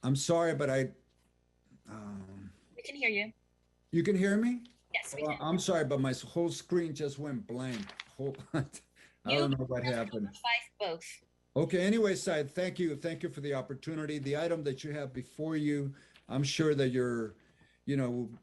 I'm sorry, but um, We can hear you. you can hear me? Yes, we Well, can. I'm sorry, but my whole screen just went blank. I You, don't know what happened. Fife, both. Okay, anyway, Syed, thank you. Thank you for the opportunity. The item that you have before you, I'm sure that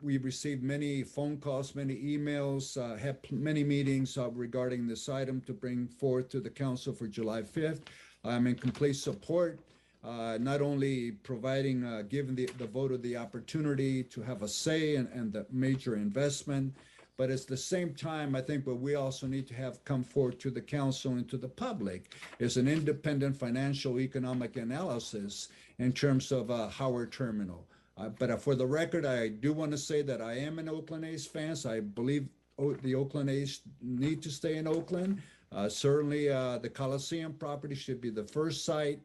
we received many phone calls, many emails, had many meetings regarding this item to bring forth to the council for July 5th. I'm in complete support, not only providing, giving the voter the opportunity to have a say and the major investment, but at the same time, I think what we also need to have come forward to the council and to the public is an independent financial economic analysis in terms of Howard Terminal. But for the record, I do want to say that I am an Oakland A's fan. So I believe the Oakland A's need to stay in Oakland. Certainly, the Coliseum property should be the first site.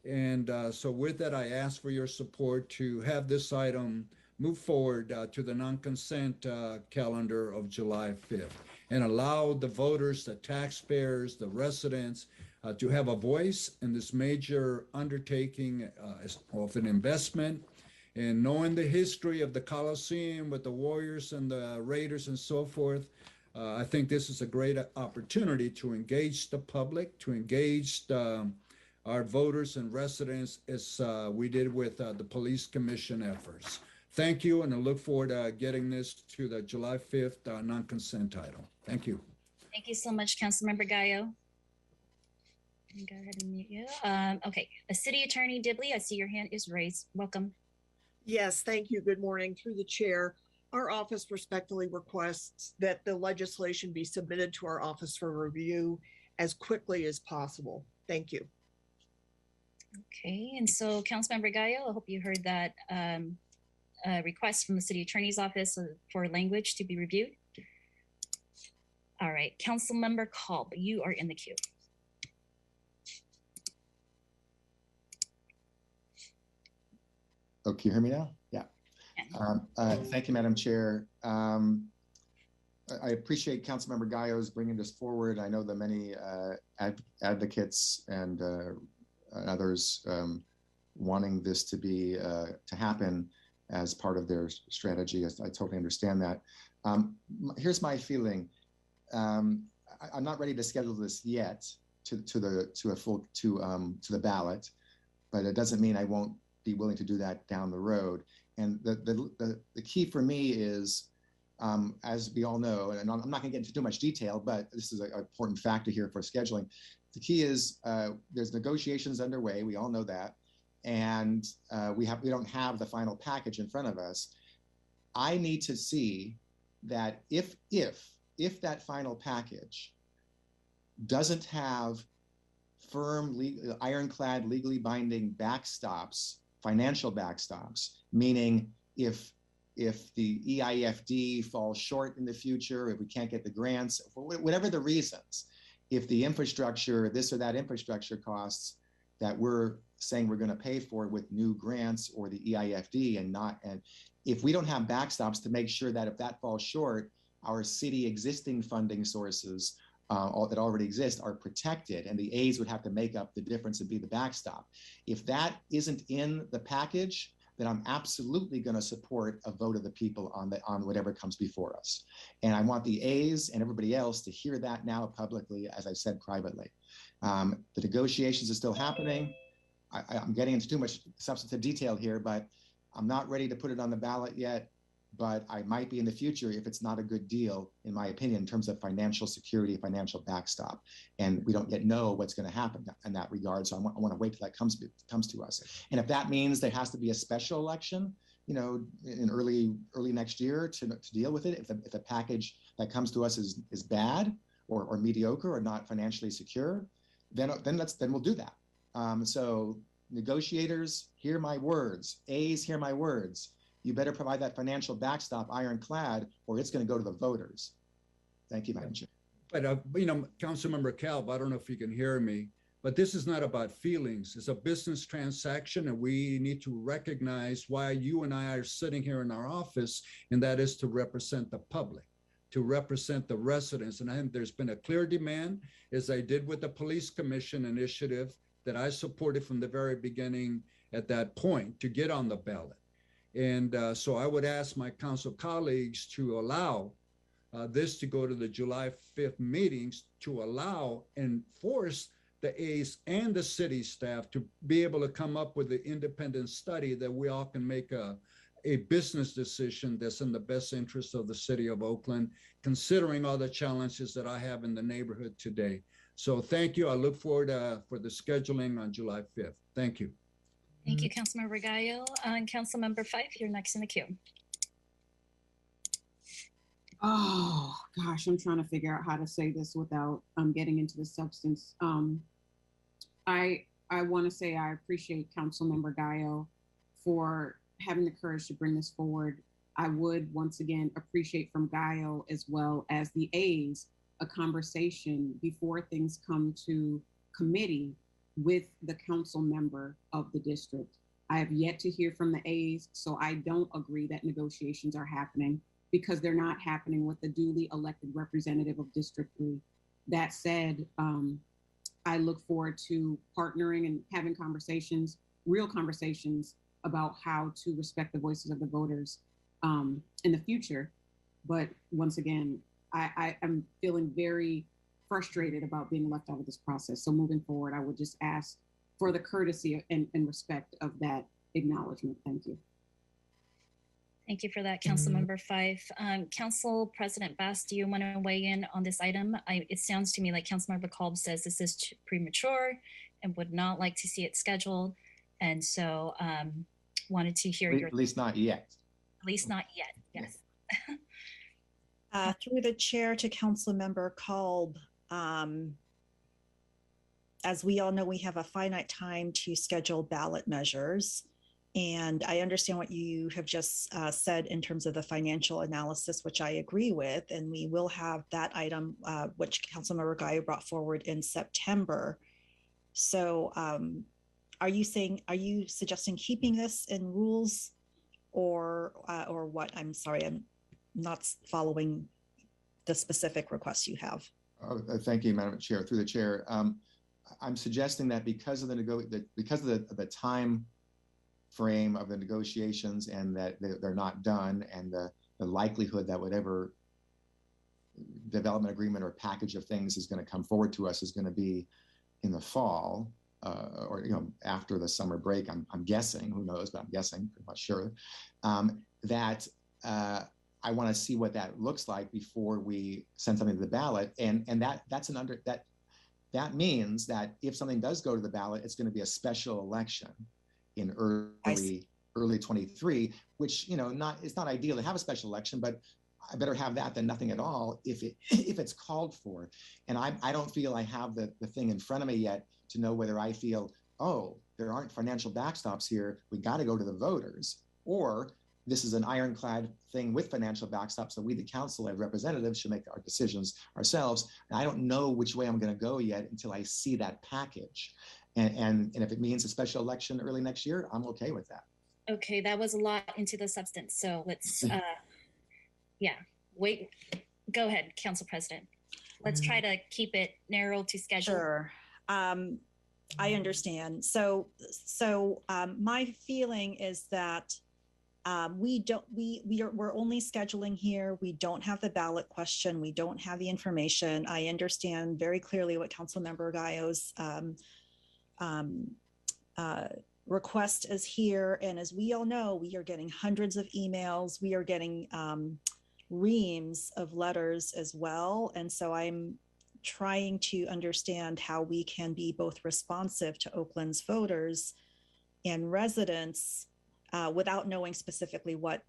And so with that, I ask for your support to have this item move forward to the non-consent calendar of July 5th and allow the voters, the taxpayers, the residents to have a voice in this major undertaking of an investment. And knowing the history of the Coliseum with the Warriors and the Raiders and so forth, I think this is a great opportunity to engage the public, to engage our voters and residents as we did with the police commission efforts. Thank you, and I look forward to getting this to the July 5th non-consent title. Thank you. Thank you so much, Councilmember Gallo. Go ahead and mute you. Okay, City Attorney Dibley, I see your hand is raised. Welcome. Yes, thank you. Good morning. Through the chair, our office respectfully requests that the legislation be submitted to our office for review as quickly as possible. Thank you. Okay, and so Councilmember Gallo, I hope you heard that request from the City Attorney's Office for language to be reviewed. All right, Councilmember Kalb, you are in the queue. Oh, can you hear me now? Yeah. Thank you, Madam Chair. I appreciate Councilmember Gallo's bringing this forward. I know the many advocates and others wanting this to happen as part of their strategy. I totally understand that. Here's my feeling. I'm not ready to schedule this yet to the ballot, but it doesn't mean I won't be willing to do that down the road. And the key for me is, as we all know, and I'm not going to get into too much detail, but this is an important factor here for scheduling. The key is there's negotiations underway. We all know that, and we don't have the final package in front of us. I need to see that if that final package doesn't have firm, ironclad, legally binding backstops, financial backstops, meaning if the EIFD falls short in the future, if we can't get the grants, for whatever the reasons, if the infrastructure, this or that infrastructure costs that we're saying we're going to pay for with new grants or the EIFD and if we don't have backstops to make sure that if that falls short, our city existing funding sources that already exist are protected, and the A's would have to make up the difference and be the backstop. If that isn't in the package, then I'm absolutely going to support a vote of the people on whatever comes before us. And I want the A's and everybody else to hear that now publicly, as I said privately. The negotiations are still happening. I'm getting into too much substantive detail here, but I'm not ready to put it on the ballot yet. But I might be in the future if it's not a good deal, in my opinion, in terms of financial security, financial backstop. And we don't yet know what's going to happen in that regard. So I want to wait till that comes to us. And if that means there has to be a special election, in early next year to deal with it, if the package that comes to us is bad or mediocre or not financially secure, then we'll do that. So negotiators, hear my words. A's, hear my words. You better provide that financial backstop ironclad, or it's going to go to the voters. Thank you, Madam Chair. But, Councilmember Kalb, I don't know if you can hear me, but this is not about feelings. It's a business transaction, and we need to recognize why you and I are sitting here in our office, and that is to represent the public, to represent the residents. And I think there's been a clear demand, as I did with the Police Commission initiative that I supported from the very beginning, at that point to get on the ballot. And so I would ask my council colleagues to allow this to go to the July 5th meetings, to allow and force the A's and the city staff to be able to come up with the independent study that we all can make a business decision that's in the best interest of the city of Oakland, considering all the challenges that I have in the neighborhood today. So thank you. I look forward for the scheduling on July 5th. Thank you. Thank you, Councilmember Gallo. And Councilmember Fife, you're next in the queue. Oh gosh, I'm trying to figure out how to say this without getting into the substance. I want to say I appreciate Councilmember Gallo for having the courage to bring this forward. I would once again appreciate from Gallo as well as the A's a conversation before things come to committee with the council member of the district. I have yet to hear from the A's, so I don't agree that negotiations are happening, because they're not happening with the duly elected representative of District 3. That said, I look forward to partnering and having conversations, real conversations, about how to respect the voices of the voters in the future. But once again, I am feeling very frustrated about being left out of this process. So moving forward, I would just ask for the courtesy and respect of that acknowledgement. Thank you. Thank you for that, Councilmember Fife. Council President Bass, do you want to weigh in on this item? It sounds to me like Councilmember Kalb says this is premature and would not like to see it scheduled. And so wanted to hear your— At least not yet. At least not yet, yes. Through the chair to Councilmember Kalb, as we all know, we have a finite time to schedule ballot measures. And I understand what you have just said in terms of the financial analysis, which I agree with. And we will have that item, which Councilmember Gallo brought forward in September. So are you suggesting keeping this in rules or what? I'm sorry, I'm not following the specific requests you have. Thank you, Madam Chair. Through the chair, I'm suggesting that because of the time frame of the negotiations, and that they're not done, and the likelihood that whatever development agreement or package of things is going to come forward to us is going to be in the fall, or after the summer break. I'm guessing, who knows, but I'm guessing, I'm not sure. That I want to see what that looks like before we send something to the ballot, and that means that if something does go to the ballot, it's going to be a special election in early 23, which it's not ideal to have a special election, but I better have that than nothing at all if it's called for. And I don't feel I have the thing in front of me yet to know whether I feel, oh, there aren't financial backstops here, we got to go to the voters, or this is an ironclad thing with financial backstops, so we, the council and representatives, should make our decisions ourselves. And I don't know which way I'm going to go yet until I see that package. And if it means a special election early next year, I'm okay with that. Okay, that was a lot into the substance. So let's, wait. Go ahead, Council President. Let's try to keep it narrow to schedule. Sure. I understand. So my feeling is that we're only scheduling here. We don't have the ballot question. We don't have the information. I understand very clearly what Councilmember Gallo's request is here. And as we all know, we are getting hundreds of emails. We are getting reams of letters as well. And so I'm trying to understand how we can be both responsive to Oakland's voters and residents without knowing specifically what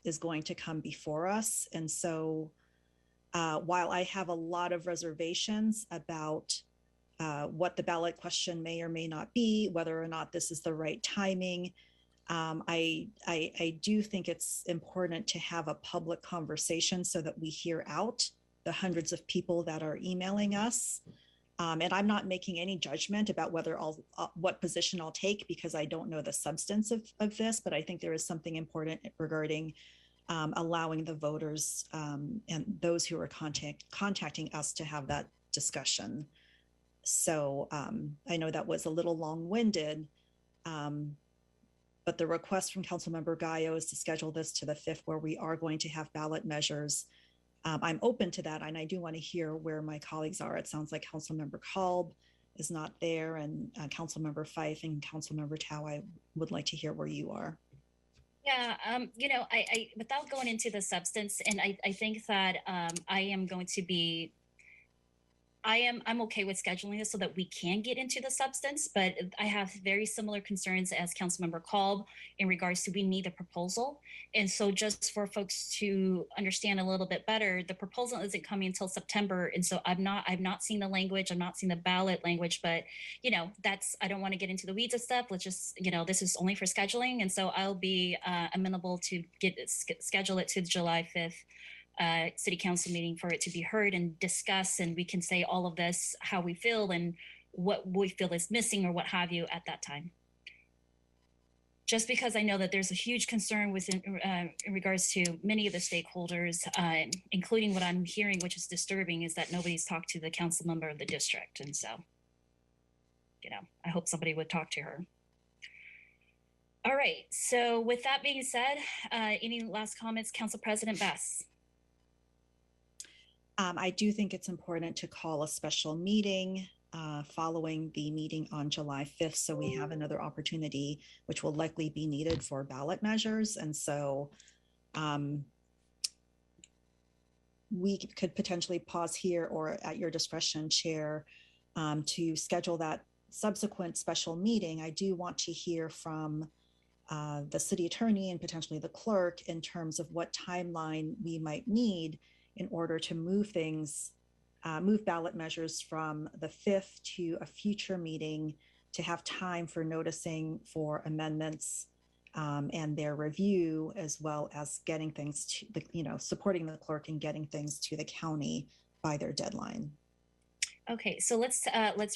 is going to come before us. And so while I have a lot of reservations about what the ballot question may or may not be, whether or not this is the right timing, I do think it's important to have a public conversation so that we hear out the hundreds of people that are emailing us. And I'm not making any judgment about whether what position I'll take, because I don't know the substance of this, but I think there is something important regarding allowing the voters and those who are contacting us to have that discussion. So I know that was a little long-winded, But the request from Councilmember Gallo is to schedule this to the 5th, where we are going to have ballot measures. I'm open to that, and I do want to hear where my colleagues are. It sounds like Councilmember Kalb is not there, and Councilmember Fife and Councilmember Thao, I would like to hear where you are. Yeah, you know, I without going into the substance, and I think that I am going to be, I'm okay with scheduling this so that we can get into the substance, but I have very similar concerns as Councilmember Kalb in regards to we need a proposal. And so just for folks to understand a little bit better, the proposal isn't coming until September. And so I've not seen the language, I've not seen the ballot language, but you know, I don't want to get into the weeds of stuff. Let's just, you know, this is only for scheduling. And so I'll be amenable to schedule it to July 5th. City council meeting for it to be heard and discuss, and we can say all of this, how we feel and what we feel is missing or what have you at that time. Just because I know that there's a huge concern within in regards to many of the stakeholders, including what I'm hearing, which is disturbing, is that nobody's talked to the council member of the district. And so, you know, I hope somebody would talk to her. All right, so with that being said, any last comments, Council President Bess? I do think it's important to call a special meeting following the meeting on July 5th. So we have another opportunity, which will likely be needed for ballot measures. And so we could potentially pause here, or at your discretion, Chair, to schedule that subsequent special meeting. I do want to hear from the city attorney and potentially the clerk in terms of what timeline we might need in order to move things, move ballot measures from the 5th to a future meeting, to have time for noticing for amendments and their review, as well as getting things to the, you know, supporting the clerk and getting things to the county by their deadline. Okay, so let's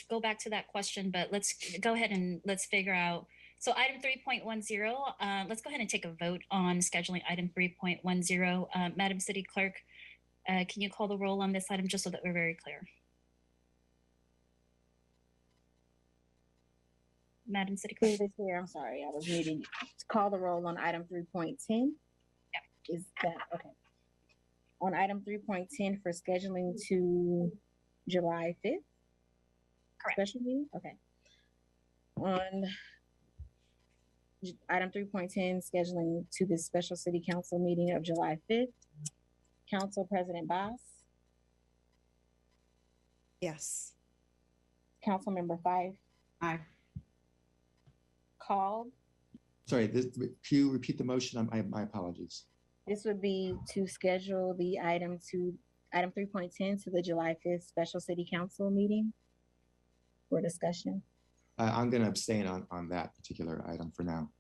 go back to that question, but let's go ahead and let's figure out. So item 3.10, let's go ahead and take a vote on scheduling item 3.10. Madam City Clerk, can you call the roll on this item just so that we're very clear? Madam City Clerk. Through the chair, I'm sorry, I was muted. Call the roll on item 3.10. Yeah. Is that okay? On item 3.10 for scheduling to July 5th? Correct. Special meeting? Okay. On item 3.10, scheduling to the special city council meeting of July 5th. Council President Bass, Yes. Council Member Fife, Aye. Kalb. Sorry, can you repeat the motion? My apologies. This would be to schedule the item 3.10 to the July 5th special city council meeting for discussion. I'm going to abstain on that particular item for now.